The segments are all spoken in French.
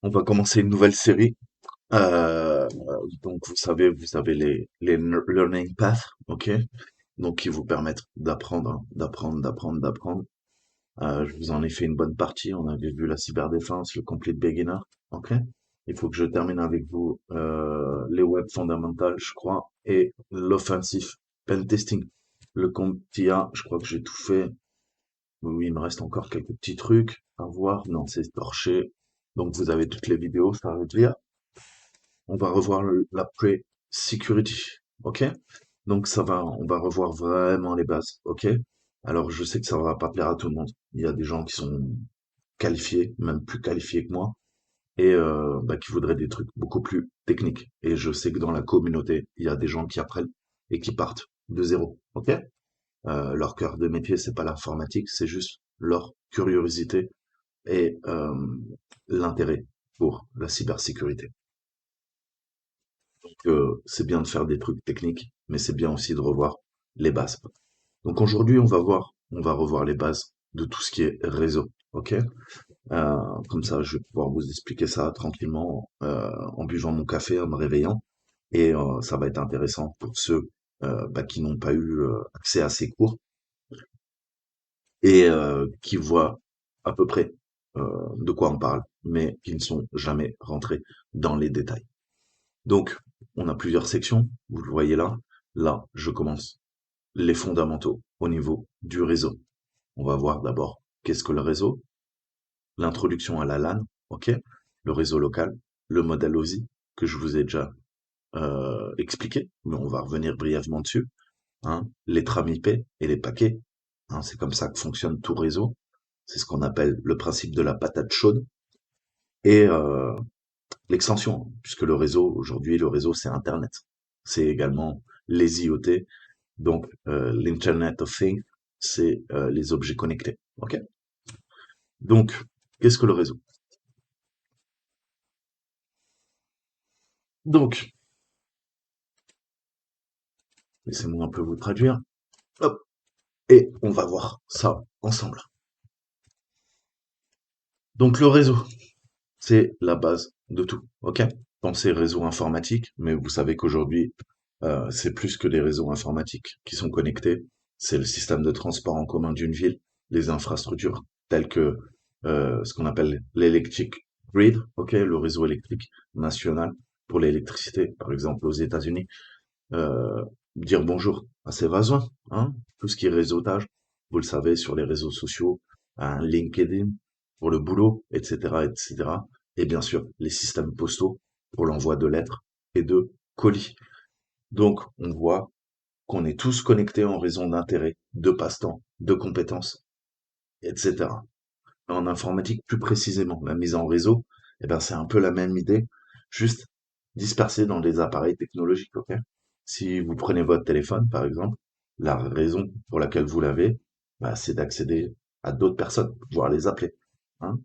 On va commencer une nouvelle série. Donc, vous avez les learning paths, ok? Donc, qui vous permettent d'apprendre, d'apprendre. Je vous en ai fait une bonne partie. On avait vu la cyberdéfense, le complete beginner, ok? Il faut que je termine avec vous les web fondamentales, je crois, et l'offensive pen testing. Le compte IA, je crois que j'ai tout fait. Oui, il me reste encore quelques petits trucs à voir. Non, c'est torché. Donc, vous avez toutes les vidéos, ça veut dire. On va revoir la pre-security, ok? Donc on va revoir vraiment les bases, ok? Alors je sais que ça va pas plaire à tout le monde. Il y a des gens qui sont qualifiés, même plus qualifiés que moi, et bah, qui voudraient des trucs beaucoup plus techniques. Et je sais que dans la communauté, il y a des gens qui apprennent et qui partent de zéro, ok? Leur cœur de métier, c'est pas l'informatique, c'est juste leur curiosité et l'intérêt pour la cybersécurité. C'est bien de faire des trucs techniques, mais c'est bien aussi de revoir les bases. Donc aujourd'hui, on va revoir les bases de tout ce qui est réseau, ok? Comme ça, je vais pouvoir vous expliquer ça tranquillement en buvant mon café, en me réveillant, et ça va être intéressant pour ceux bah, qui n'ont pas eu accès à ces cours et qui voient à peu près de quoi on parle, mais qui ne sont jamais rentrés dans les détails. Donc, on a plusieurs sections, vous le voyez là. Là, je commence les fondamentaux au niveau du réseau. On va voir d'abord qu'est-ce que le réseau, l'introduction à la LAN, ok, le réseau local, le modèle OSI que je vous ai déjà expliqué, mais on va revenir brièvement dessus, hein, les trames IP et les paquets, hein, c'est comme ça que fonctionne tout réseau. C'est ce qu'on appelle le principe de la patate chaude et l'extension, puisque le réseau aujourd'hui, le réseau c'est Internet, c'est également les IoT. Donc, l'Internet of Things, c'est les objets connectés. OK? Donc, qu'est-ce que le réseau? Donc, laissez-moi un peu vous traduire. Hop, et on va voir ça ensemble. Donc, le réseau, c'est la base de tout. OK? Pensez réseau informatique, mais vous savez qu'aujourd'hui, c'est plus que des réseaux informatiques qui sont connectés. C'est le système de transport en commun d'une ville, les infrastructures telles que ce qu'on appelle l'électric grid, ok, le réseau électrique national pour l'électricité, par exemple aux États-Unis. Euh, Dire bonjour à ses voisins, hein, tout ce qui est réseautage, vous le savez, sur les réseaux sociaux, un LinkedIn pour le boulot, etc., etc. Et bien sûr, les systèmes postaux pour l'envoi de lettres et de colis. Donc, on voit qu'on est tous connectés en raison d'intérêts, de passe-temps, de compétences, etc. En informatique, plus précisément, la mise en réseau, eh ben, c'est un peu la même idée, juste dispersée dans des appareils technologiques, ok? Si vous prenez votre téléphone, par exemple, la raison pour laquelle vous l'avez, bah, c'est d'accéder à d'autres personnes, voire les appeler, hein?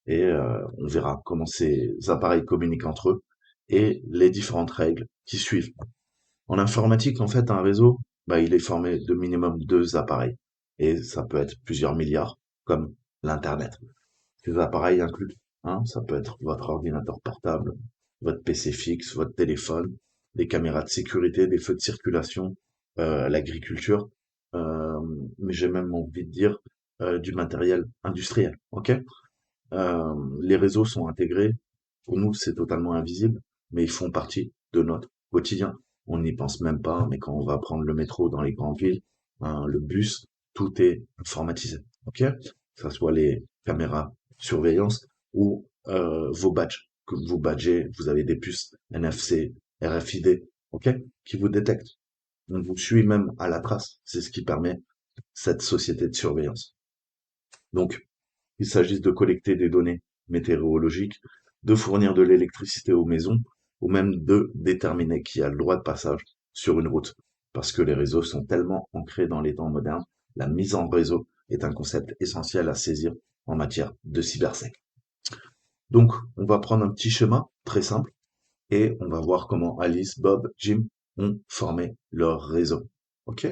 Et on verra comment ces appareils communiquent entre eux et les différentes règles qui suivent. En informatique, en fait, un réseau, bah, il est formé de minimum deux appareils. Et ça peut être plusieurs milliards, comme l'Internet. Ces appareils incluent, hein, ça peut être votre ordinateur portable, votre PC fixe, votre téléphone, des caméras de sécurité, des feux de circulation, l'agriculture, euh, mais j'ai même envie de dire du matériel industriel. Ok? Les réseaux sont intégrés. Pour nous, c'est totalement invisible, mais ils font partie de notre quotidien. On n'y pense même pas, mais quand on va prendre le métro dans les grandes villes, hein, le bus, tout est informatisé. Ok? Que ce soit les caméras de surveillance ou vos badges. Que vous badgez, vous avez des puces NFC, RFID, ok? Qui vous détectent. On vous suit même à la trace. C'est ce qui permet cette société de surveillance. Donc, il s'agisse de collecter des données météorologiques, de fournir de l'électricité aux maisons, ou même de déterminer qui a le droit de passage sur une route. Parce que les réseaux sont tellement ancrés dans les temps modernes, la mise en réseau est un concept essentiel à saisir en matière de cybersec. Donc, on va prendre un petit schéma très simple et on va voir comment Alice, Bob, Jim ont formé leur réseau. Ok?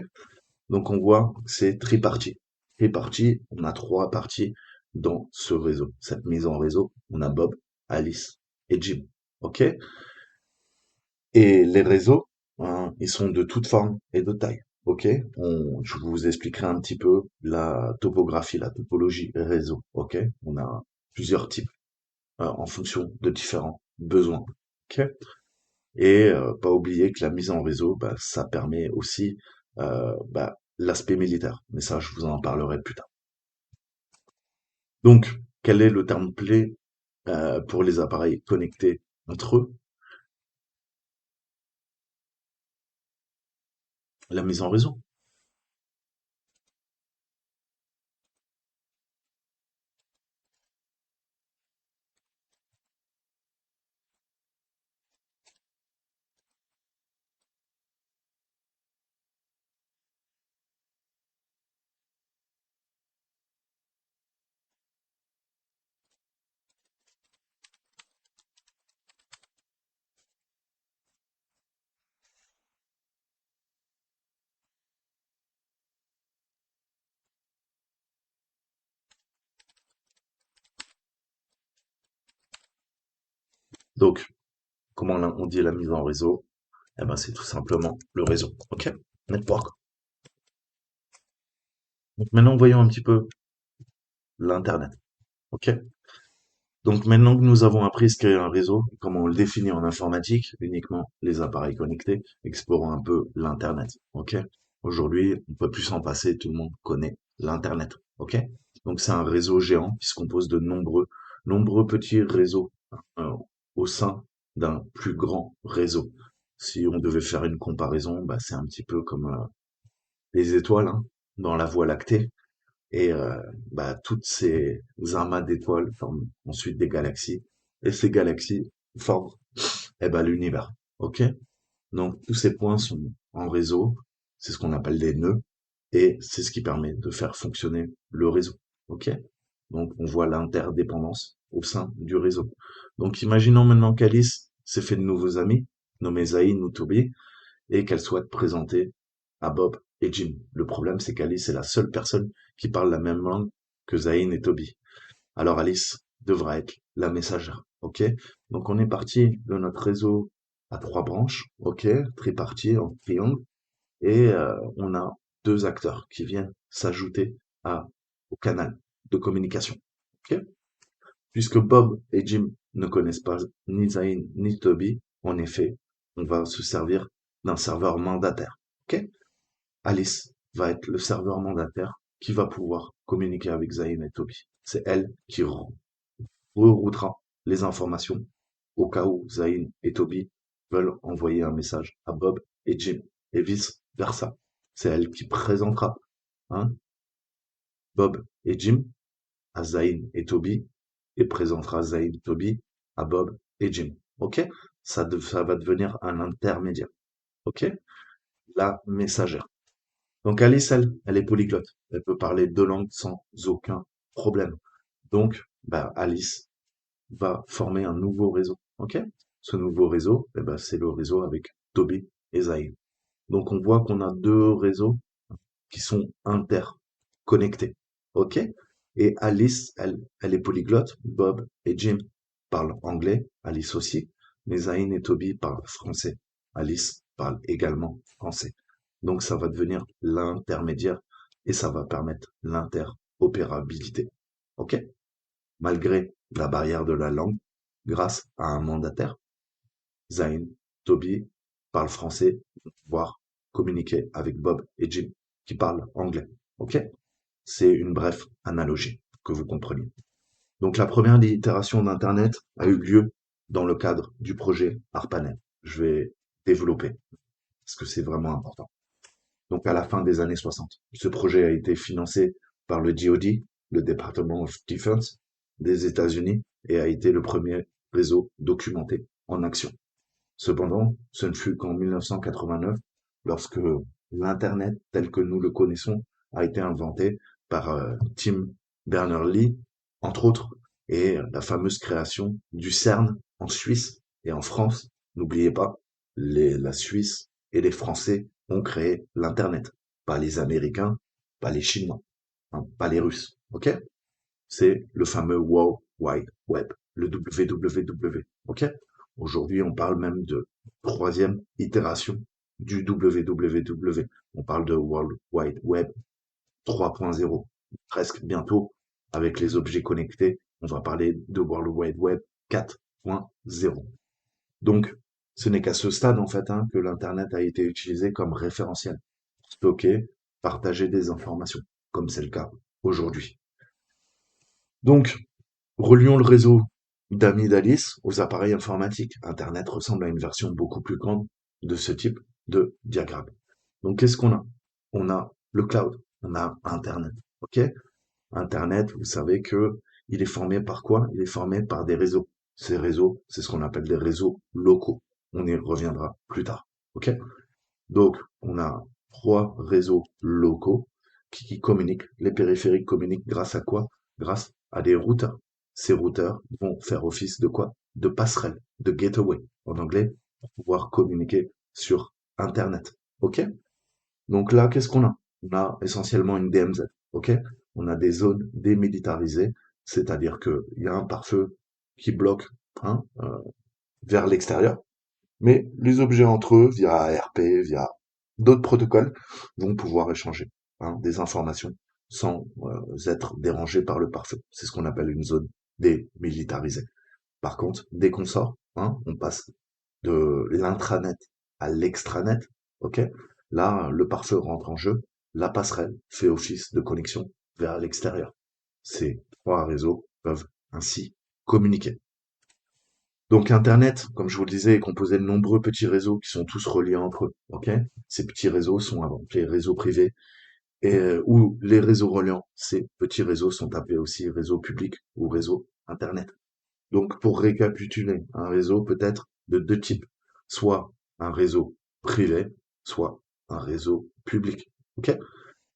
Donc on voit que c'est tripartite. Tripartite, on a trois parties dans ce réseau. Cette mise en réseau, on a Bob Alice et Jim. OK? Et les réseaux, hein, ils sont de toutes formes et de tailles. OK? Je vous expliquerai un petit peu la topographie, la topologie réseau. OK? On a plusieurs types en fonction de différents besoins. OK? Et pas oublier que la mise en réseau, bah, ça permet aussi l'aspect militaire. Mais ça, je vous en parlerai plus tard. Donc, quel est le terme clé pour les appareils connectés entre eux? La mise en réseau. Donc, comment on dit la mise en réseau? Eh ben, c'est tout simplement le réseau. OK? Network. Donc maintenant, voyons un petit peu l'Internet. OK? Donc maintenant que nous avons appris ce qu'est un réseau, et comment on le définit en informatique, uniquement les appareils connectés, explorons un peu l'Internet. OK? Aujourd'hui, on peut plus s'en passer, tout le monde connaît l'Internet. OK? Donc c'est un réseau géant qui se compose de nombreux petits réseaux euh, au sein d'un plus grand réseau. Si on devait faire une comparaison, bah, c'est un petit peu comme les étoiles hein, dans la Voie lactée. Et bah, toutes ces amas d'étoiles forment ensuite des galaxies. Et ces galaxies forment eh ben, l'univers. OK? Donc tous ces points sont en réseau. C'est ce qu'on appelle des nœuds. Et c'est ce qui permet de faire fonctionner le réseau. OK? Donc on voit l'interdépendance au sein du réseau. Donc imaginons maintenant qu'Alice s'est fait de nouveaux amis, nommés Zayn ou Toby, et qu'elle souhaite présenter à Bob et Jim. Le problème, c'est qu'Alice est la seule personne qui parle la même langue que Zayn et Toby. Alors Alice devra être la messagère, ok? Donc on est parti de notre réseau à trois branches, ok? Tripartie en triangle, et on a deux acteurs qui viennent s'ajouter au canal de communication, ok? Puisque Bob et Jim ne connaissent pas ni Zayn ni Toby, en effet, on va se servir d'un serveur mandataire. Ok? Alice va être le serveur mandataire qui va pouvoir communiquer avec Zayn et Toby. C'est elle qui reroutera les informations au cas où Zayn et Toby veulent envoyer un message à Bob et Jim et vice versa. C'est elle qui présentera hein, Bob et Jim à Zayn et Toby et présentera Zayn et Toby à Bob et Jim. Ok? Ça va devenir un intermédiaire. Ok? La messagère. Donc Alice, elle est polyglotte. Elle peut parler deux langues sans aucun problème. Donc, bah, Alice va former un nouveau réseau. Ok? Ce nouveau réseau, eh ben, c'est le réseau avec Toby et Zayn. Donc on voit qu'on a deux réseaux qui sont interconnectés. OK? Et Alice, elle est polyglotte. Bob et Jim parlent anglais. Alice aussi. Mais Zayn et Toby parlent français. Alice parle également français. Donc ça va devenir l'intermédiaire et ça va permettre l'interopérabilité. OK? Malgré la barrière de la langue, grâce à un mandataire, Zayn, Toby parlent français, voire communiquer avec Bob et Jim qui parlent anglais. OK? C'est une brève analogie que vous compreniez. Donc la première itération d'Internet a eu lieu dans le cadre du projet ARPANET. Je vais développer parce que c'est vraiment important. Donc à la fin des années 60. Ce projet a été financé par le DoD, le Department of Defense des États-Unis, et a été le premier réseau documenté en action. Cependant, ce ne fut qu'en 1989, lorsque l'Internet tel que nous le connaissons a été inventé par Tim Berners-Lee, entre autres, et la fameuse création du CERN en Suisse et en France. N'oubliez pas, la Suisse et les Français ont créé l'Internet, pas les Américains, pas les Chinois, hein, pas les Russes. Ok? C'est le fameux World Wide Web. le www. Ok? Aujourd'hui, on parle même de troisième itération du www. On parle de World Wide Web 3.0. Presque bientôt, avec les objets connectés, on va parler de World Wide Web 4.0. Donc, ce n'est qu'à ce stade, en fait, que l'Internet a été utilisé comme référentiel. Stocker, partager des informations, comme c'est le cas aujourd'hui. Donc, relions le réseau d'amis d'Alice aux appareils informatiques. Internet ressemble à une version beaucoup plus grande de ce type de diagramme. Donc, qu'est-ce qu'on a? On a le cloud, on a Internet. Ok? Internet, vous savez que il est formé par quoi? Il est formé par des réseaux. Ces réseaux, c'est ce qu'on appelle des réseaux locaux. On y reviendra plus tard. Ok? Donc, on a trois réseaux locaux qui communiquent. Les périphériques communiquent grâce à quoi? Grâce à des routeurs. Ces routeurs vont faire office de quoi? De passerelle, de gateway en anglais, pour pouvoir communiquer sur Internet. Ok? Donc là, qu'est-ce qu'on a? On a essentiellement une DMZ. Ok? On a des zones démilitarisées, c'est-à-dire qu'il y a un pare-feu qui bloque hein, vers l'extérieur, mais les objets entre eux, via ARP, via d'autres protocoles, vont pouvoir échanger des informations sans être dérangés par le pare-feu. C'est ce qu'on appelle une zone démilitarisée. Par contre, dès qu'on sort, on passe de l'intranet à l'extranet, ok? Là, le pare-feu rentre en jeu, la passerelle fait office de connexion vers l'extérieur. Ces trois réseaux peuvent ainsi communiquer. Donc Internet, comme je vous le disais, est composé de nombreux petits réseaux qui sont tous reliés entre eux. Ok? Ces petits réseaux sont appelés réseaux privés et ou les réseaux reliants. Ces petits réseaux sont appelés aussi réseaux publics ou réseaux Internet. Donc pour récapituler, un réseau peut être de deux types, soit un réseau privé, soit un réseau public. Ok?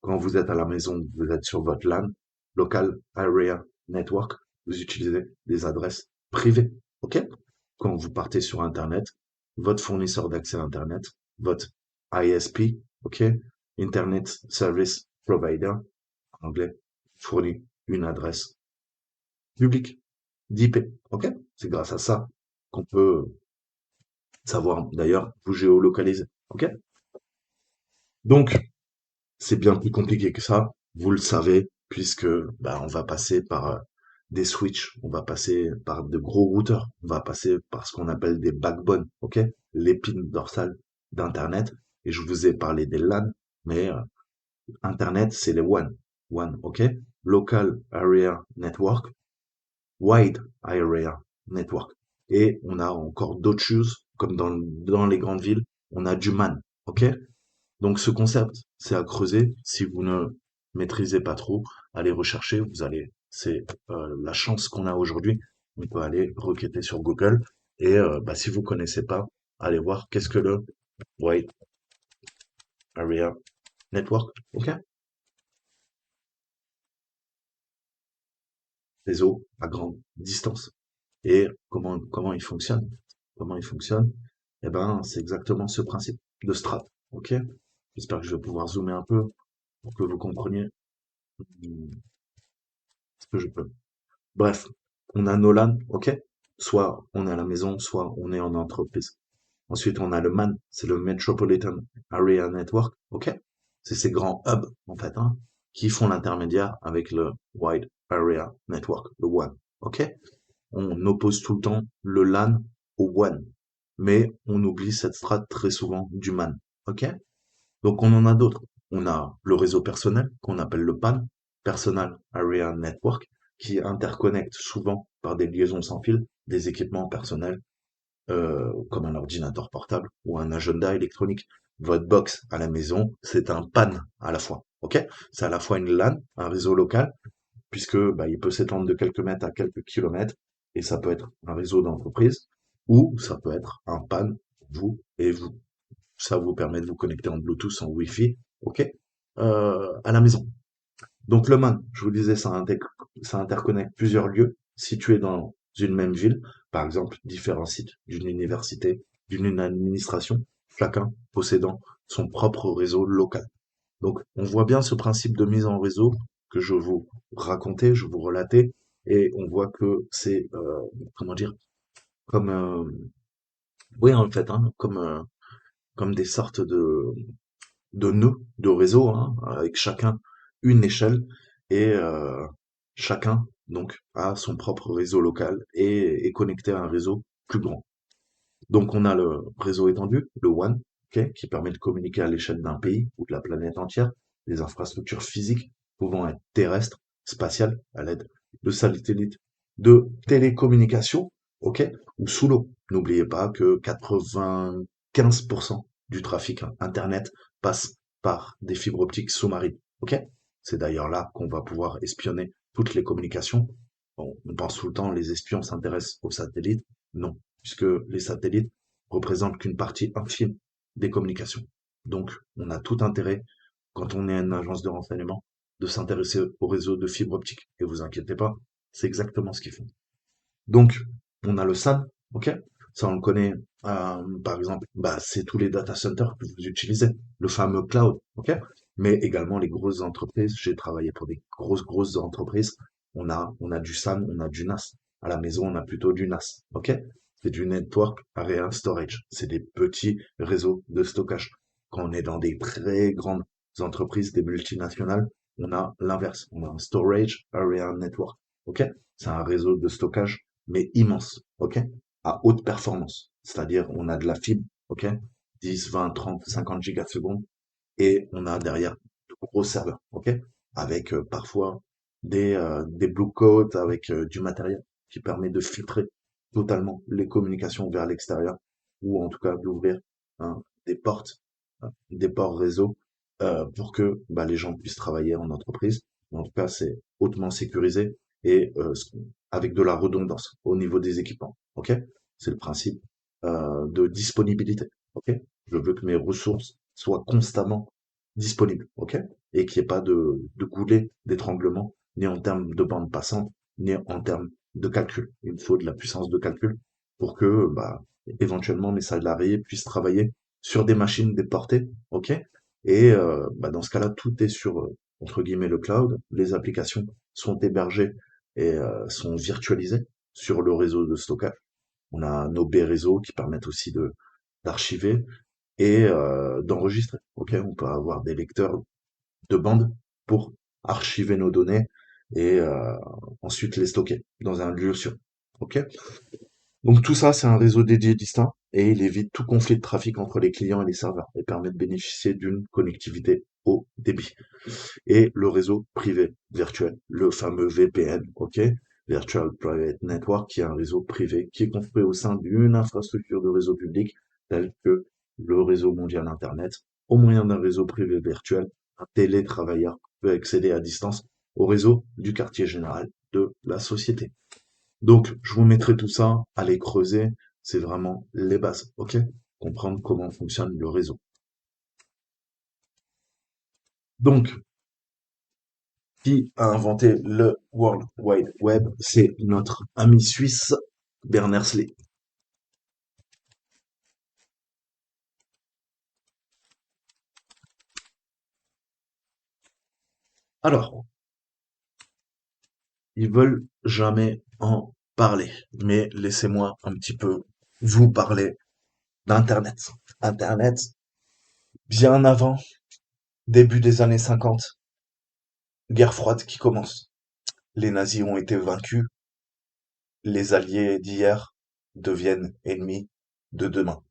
Quand vous êtes à la maison, vous êtes sur votre LAN, Local Area Network, vous utilisez des adresses privées. Ok? Quand vous partez sur Internet, votre fournisseur d'accès à Internet, votre ISP, ok? Internet Service Provider, en anglais, fournit une adresse publique d'IP. Ok? C'est grâce à ça qu'on peut savoir d'ailleurs vous géolocaliser. Ok? Donc, c'est bien plus compliqué que ça, vous le savez, puisque on va passer par des switches, on va passer par de gros routeurs, on va passer par ce qu'on appelle des backbones, ok? L'épine dorsale d'Internet. Et je vous ai parlé des LAN, mais Internet, c'est les WAN, ok? Local Area Network, Wide Area Network. Et on a encore d'autres choses, comme dans les grandes villes, on a du MAN, ok? Donc ce concept, c'est à creuser. Si vous ne maîtrisez pas trop, allez rechercher. C'est la chance qu'on a aujourd'hui. On peut aller requêter sur Google et si vous connaissez pas, allez voir qu'est-ce que le Wide Area Network. Ok? Réseau à grande distance. Et comment il fonctionne? Comment il fonctionne? Eh ben, c'est exactement ce principe de strat. Ok? J'espère que je vais pouvoir zoomer un peu pour que vous compreniez ce que je peux. Bref, on a Nolan, ok? Soit on est à la maison, soit on est en entreprise. Ensuite, on a le MAN, c'est le Metropolitan Area Network, ok? C'est ces grands hubs, en fait, qui font l'intermédiaire avec le Wide Area Network, le WAN, ok? On oppose tout le temps le LAN au WAN, mais on oublie cette strate très souvent du MAN, ok? Donc on en a d'autres. On a le réseau personnel qu'on appelle le PAN, Personal Area Network, qui interconnecte souvent par des liaisons sans fil des équipements personnels comme un ordinateur portable ou un agenda électronique. Votre box à la maison, c'est un PAN à la fois. Ok? C'est à la fois une LAN, un réseau local, puisque il peut s'étendre de quelques mètres à quelques kilomètres, et ça peut être un réseau d'entreprise, ou ça peut être un PAN, vous et vous. Ça vous permet de vous connecter en Bluetooth, en Wi-Fi, ok, à la maison. Donc le MAN, je vous disais, ça interconnecte plusieurs lieux situés dans une même ville, par exemple différents sites d'une université, d'une administration, chacun possédant son propre réseau local. Donc on voit bien ce principe de mise en réseau que je vous racontais, je vous relatais, et on voit que c'est, comment dire, comme, oui, en fait, hein, comme des sortes de nœuds de réseau, hein, avec chacun une échelle et chacun donc a son propre réseau local et est connecté à un réseau plus grand. Donc on a le réseau étendu, le WAN, ok, qui permet de communiquer à l'échelle d'un pays ou de la planète entière, des infrastructures physiques pouvant être terrestres, spatiales, à l'aide de satellites de télécommunications, ok, ou sous l'eau. N'oubliez pas que 95% du trafic Internet passe par des fibres optiques sous-marines, ok. C'est d'ailleurs là qu'on va pouvoir espionner toutes les communications. Bon, on pense tout le temps, les espions s'intéressent aux satellites. Non, puisque les satellites représentent qu'une partie infime des communications. Donc, on a tout intérêt, quand on est une agence de renseignement, de s'intéresser au réseau de fibre optique. Et vous inquiétez pas, c'est exactement ce qu'ils font. Donc, on a le SAN, ok? Ça, on le connaît, par exemple, bah, c'est tous les data centers que vous utilisez, le fameux cloud, ok? Mais également les grosses entreprises. J'ai travaillé pour des grosses entreprises. On a du SAN, on a du NAS. À la maison, on a plutôt du NAS, ok? C'est du Network Area Storage. C'est des petits réseaux de stockage. Quand on est dans des très grandes entreprises, des multinationales, on a l'inverse. On a un Storage Area Network, ok? C'est un réseau de stockage mais immense, ok? À haute performance. C'est-à-dire, on a de la fibre, ok? 10, 20, 30, 50 gigasecondes, et on a derrière de gros serveurs, ok? Avec parfois des blue coats, avec du matériel qui permet de filtrer totalement les communications vers l'extérieur, ou en tout cas d'ouvrir hein, des portes, des ports réseau, pour que bah, les gens puissent travailler en entreprise. En tout cas, c'est hautement sécurisé et avec de la redondance au niveau des équipements. Ok? C'est le principe de disponibilité. Ok? Je veux que mes ressources soient constamment disponibles. Ok? Et qu'il n'y ait pas de goulet d'étranglement, ni en termes de bande passante, ni en termes de calcul. Il me faut de la puissance de calcul pour que, bah, éventuellement, mes salariés puissent travailler sur des machines déportées. Ok? Et bah, dans ce cas-là, tout est sur, entre guillemets, le cloud. Les applications sont hébergées et sont virtualisées sur le réseau de stockage. On a nos B réseaux qui permettent aussi de d'archiver et d'enregistrer. Ok, on peut avoir des lecteurs de bande pour archiver nos données et ensuite les stocker dans un lieu sûr. Ok, donc tout ça, c'est un réseau dédié distinct et il évite tout conflit de trafic entre les clients et les serveurs et permet de bénéficier d'une connectivité haut débit. Et le réseau privé virtuel, le fameux VPN, ok? Virtual Private Network, qui est un réseau privé qui est construit au sein d'une infrastructure de réseau public tel que le réseau mondial Internet. Au moyen d'un réseau privé virtuel, un télétravailleur peut accéder à distance au réseau du quartier général de la société. Donc, je vous mettrai tout ça, allez creuser, c'est vraiment les bases, ok? Comprendre comment fonctionne le réseau. Donc, qui a inventé le World Wide Web? C'est notre ami suisse Berners-Lee. Alors, ils veulent jamais en parler, mais laissez-moi un petit peu vous parler d'Internet. Internet, bien avant, début des années 50, guerre froide qui commence. Les nazis ont été vaincus, les alliés d'hier deviennent ennemis de demain.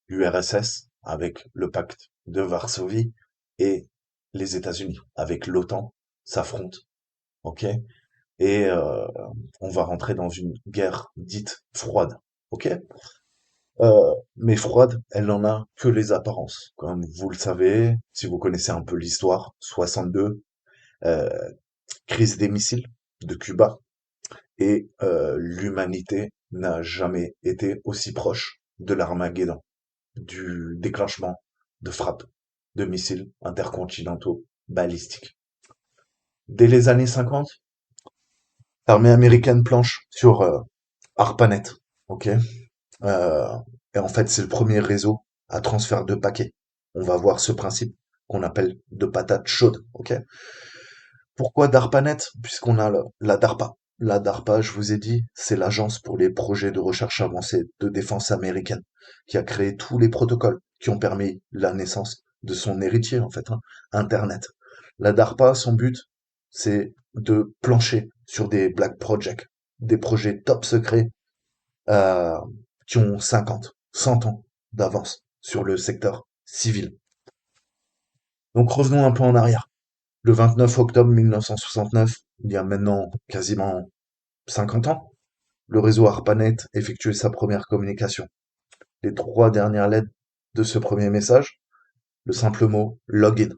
L'URSS avec le pacte de Varsovie et les États-Unis avec l'OTAN s'affrontent, ok? Et on va rentrer dans une guerre dite froide, ok? Mais froide, elle n'en a que les apparences. Comme vous le savez, si vous connaissez un peu l'histoire, 62, euh, crise des missiles de Cuba, et l'humanité n'a jamais été aussi proche de l'Armageddon, du déclenchement de frappes de missiles intercontinentaux balistiques. Dès les années 50, l'armée américaine planche sur ARPANET, ok. Euh, et en fait, c'est le premier réseau à transfert de paquets. On va voir ce principe qu'on appelle de patate chaude, ok. Pourquoi DARPANET? Puisqu'on a la DARPA. La DARPA, je vous ai dit, c'est l'Agence pour les projets de recherche avancée de défense américaine qui a créé tous les protocoles qui ont permis la naissance de son héritier, en fait, hein, Internet. La DARPA, son but, c'est de plancher sur des black projects, des projets top secrets euh, qui ont 50, 100 ans d'avance sur le secteur civil. Donc revenons un peu en arrière. Le 29 octobre 1969, il y a maintenant quasiment 50 ans, le réseau ARPANET effectuait sa première communication. Les trois dernières lettres de ce premier message, le simple mot login,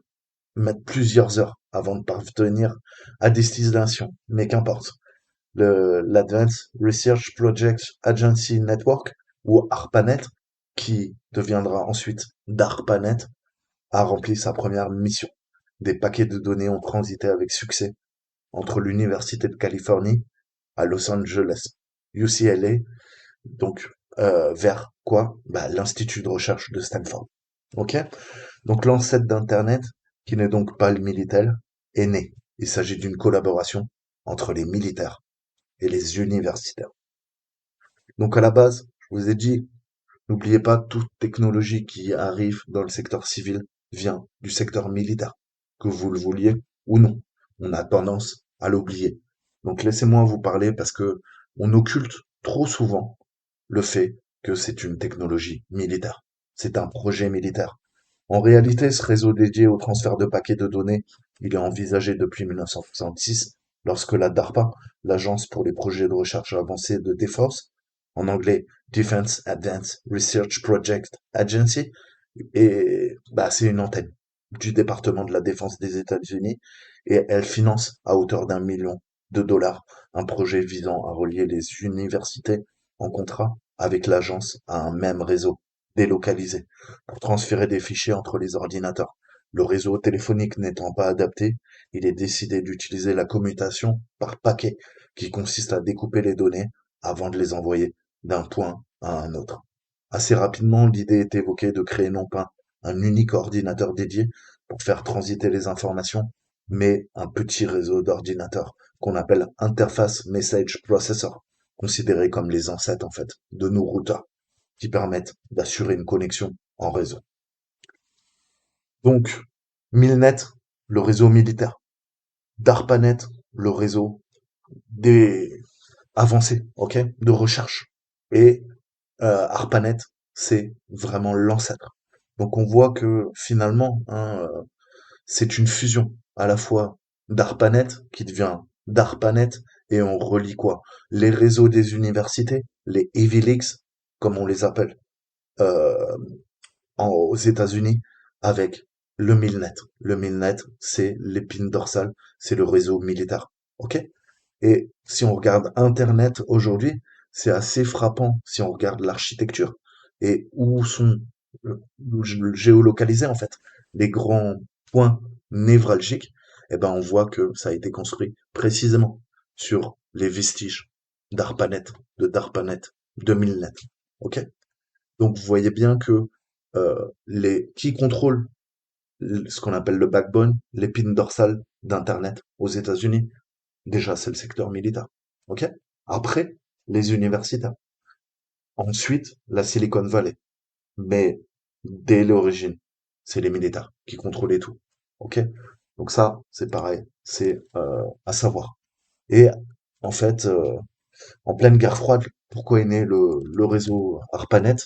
mettent plusieurs heures avant de parvenir à destination. Mais qu'importe. L'Advanced Research Project Agency Network, ou ARPANET, qui deviendra ensuite DARPANET, a rempli sa première mission. Des paquets de données ont transité avec succès entre l'Université de Californie à Los Angeles, UCLA, donc vers quoi? Bah, l'Institut de recherche de Stanford. Ok? Donc l'ancêtre d'Internet, qui n'est donc pas le militaire, est né. Il s'agit d'une collaboration entre les militaires et les universitaires. Donc à la base, je vous ai dit, n'oubliez pas, toute technologie qui arrive dans le secteur civil vient du secteur militaire, que vous le vouliez ou non. On a tendance à l'oublier. Donc laissez-moi vous parler parce que on occulte trop souvent le fait que c'est une technologie militaire. C'est un projet militaire. En réalité, ce réseau dédié au transfert de paquets de données, il est envisagé depuis 1966, lorsque la DARPA, l'Agence pour les projets de recherche avancée de défense, en anglais Defense Advanced Research Project Agency, et bah, c'est une antenne du département de la défense des États-Unis et elle finance à hauteur d'1 million de dollars un projet visant à relier les universités en contrat avec l'agence à un même réseau délocalisé pour transférer des fichiers entre les ordinateurs. Le réseau téléphonique n'étant pas adapté, il est décidé d'utiliser la commutation par paquet qui consiste à découper les données avant de les envoyer d'un point à un autre. Assez rapidement, l'idée est évoquée de créer non pas un unique ordinateur dédié pour faire transiter les informations, mais un petit réseau d'ordinateurs qu'on appelle Interface Message Processor, considérés comme les ancêtres en fait de nos routeurs, qui permettent d'assurer une connexion en réseau. Donc, Milnet, le réseau militaire, DARPANET, le réseau des avancés, ok, de recherche, et ARPANET, c'est vraiment l'ancêtre. Donc on voit que finalement, hein, c'est une fusion à la fois d'ARPANET qui devient DARPANET et on relie quoi? Les réseaux des universités, les Ivy Leagues, comme on les appelle euh, aux États-Unis, avec le Milnet. Le Milnet, c'est l'épine dorsale, c'est le réseau militaire. Ok? Et si on regarde Internet aujourd'hui, c'est assez frappant si on regarde l'architecture et où sont géolocalisés en fait les grands points névralgiques. Eh ben on voit que ça a été construit précisément sur les vestiges d'ARPANET, de DARPANET, de Milnet. Ok? Donc vous voyez bien que les qui contrôle ce qu'on appelle le backbone, l'épine dorsale d'Internet aux États-Unis. Déjà, c'est le secteur militaire. OK? Après, les universitaires. Ensuite, la Silicon Valley. Mais dès l'origine, c'est les militaires qui contrôlaient tout. OK? Donc ça, c'est pareil, c'est à savoir. Et en fait, en pleine guerre froide, pourquoi est né le réseau ARPANET?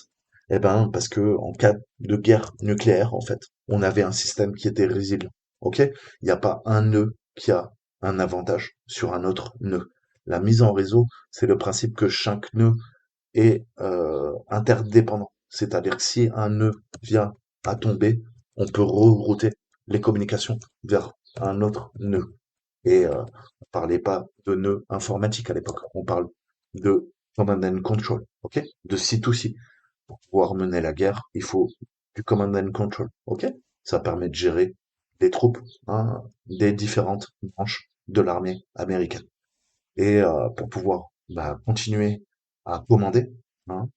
Eh ben, parce que en cas de guerre nucléaire, en fait, on avait un système qui était résilient. OK? Il n'y a pas un nœud qui a un avantage sur un autre nœud. La mise en réseau, c'est le principe que chaque nœud est interdépendant. C'est-à-dire que si un nœud vient à tomber, on peut rerouter les communications vers un autre nœud. Et on parlait pas de nœud informatique à l'époque, on parle de command and control, ok? De C2C. Pour pouvoir mener la guerre, il faut du command and control, ok? Ça permet de gérer les troupes, hein, des différentes branches de l'armée américaine. Et pour pouvoir bah, continuer à commander, hein,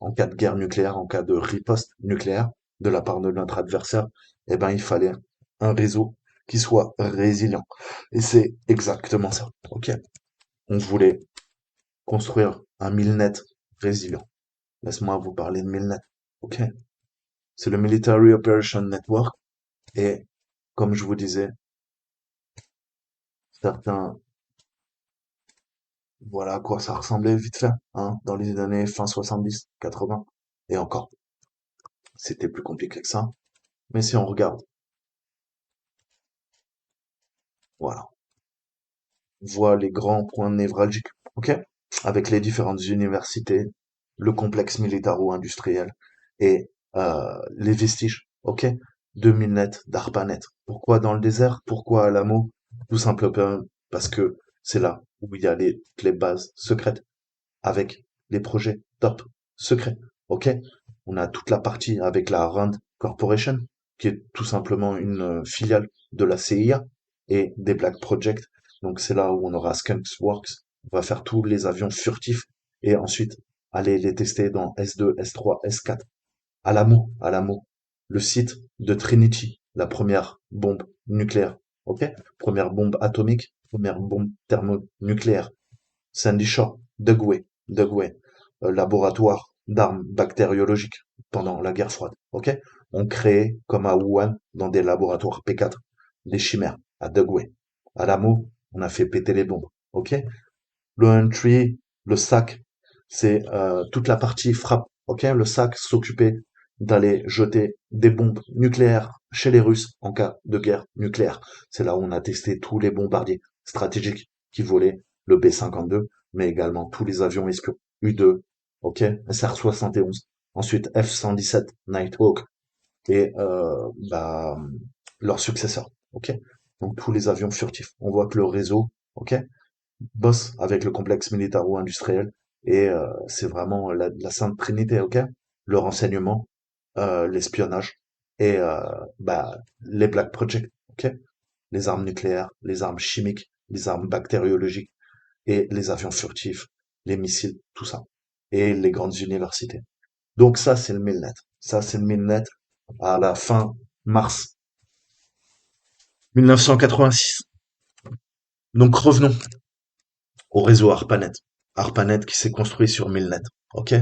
en cas de guerre nucléaire, en cas de riposte nucléaire de la part de notre adversaire, eh ben il fallait un réseau qui soit résilient. Et c'est exactement ça. Ok. On voulait construire un MILNet résilient. Laisse-moi vous parler de MILNet. Ok? C'est le Military Operation Network. Et comme je vous disais, certains, voilà à quoi ça ressemblait vite fait, hein, dans les années fin 70, 80. Et encore, c'était plus compliqué que ça. Mais si on regarde, voilà, on voit les grands points névralgiques, ok? Avec les différentes universités, le complexe militaro-industriel et les vestiges, ok? De Milnet, d'ARPANET. Pourquoi dans le désert? Pourquoi à l'AMO? Tout simplement parce que c'est là où il y a les bases secrètes avec les projets top secrets, ok? On a toute la partie avec la Rand Corporation, qui est tout simplement une filiale de la CIA et des Black Project. Donc c'est là où on aura Skunks Works. On va faire tous les avions furtifs et ensuite aller les tester dans S2, S3, S4. À l'AMO, le site de Trinity, la première bombe nucléaire, ok? Première bombe atomique, première bombe thermonucléaire. Sandy Shore, Dugway, laboratoire d'armes bactériologiques pendant la guerre froide. Ok? On crée, comme à Wuhan, dans des laboratoires P4, des chimères à Dugway. À l'AMO, on a fait péter les bombes. Ok? Le entry, le SAC, c'est toute la partie frappe. Ok? Le SAC s'occupait d'aller jeter des bombes nucléaires chez les Russes en cas de guerre nucléaire. C'est là où on a testé tous les bombardiers stratégiques qui volaient, le B-52, mais également tous les avions espions U-2, ok, SR-71, ensuite F-117 Nighthawk et leurs successeurs, ok. Donc tous les avions furtifs. On voit que le réseau, ok, bosse avec le complexe militaro-industriel et c'est vraiment la Sainte Trinité, ok? Le renseignement, l'espionnage et les Black Project, ok? Les armes nucléaires, les armes chimiques, les armes bactériologiques et les avions furtifs, les missiles, tout ça. Et les grandes universités. Donc ça, c'est le MILNet. Ça, c'est le MILNet à la fin mars 1986. Donc revenons au réseau ARPANET. ARPANET qui s'est construit sur MILNet. Ok?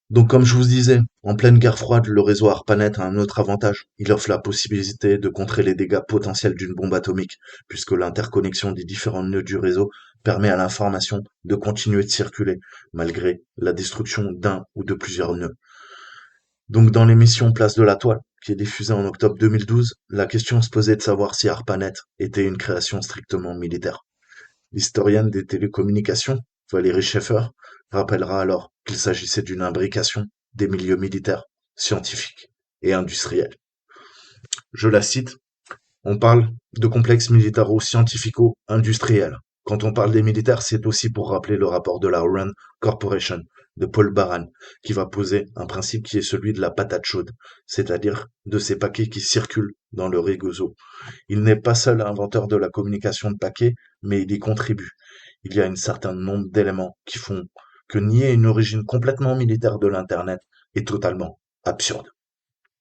Donc comme je vous disais, en pleine guerre froide, le réseau ARPANET a un autre avantage. Il offre la possibilité de contrer les dégâts potentiels d'une bombe atomique, puisque l'interconnexion des différents nœuds du réseau permet à l'information de continuer de circuler, malgré la destruction d'un ou de plusieurs nœuds. Donc dans l'émission Place de la Toile, qui est diffusée en octobre 2012, la question se posait de savoir si ARPANET était une création strictement militaire. L'historienne des télécommunications, Valérie Schaeffer, rappellera alors qu'il s'agissait d'une imbrication des milieux militaires, scientifiques et industriels. Je la cite, on parle de complexe militaro-scientifico-industriel. Quand on parle des militaires, c'est aussi pour rappeler le rapport de la Rand Corporation, de Paul Baran, qui va poser un principe qui est celui de la patate chaude, c'est-à-dire de ces paquets qui circulent dans le réseau. Il n'est pas seul inventeur de la communication de paquets, mais il y contribue. Il y a un certain nombre d'éléments qui font que nier une origine complètement militaire de l'Internet est totalement absurde.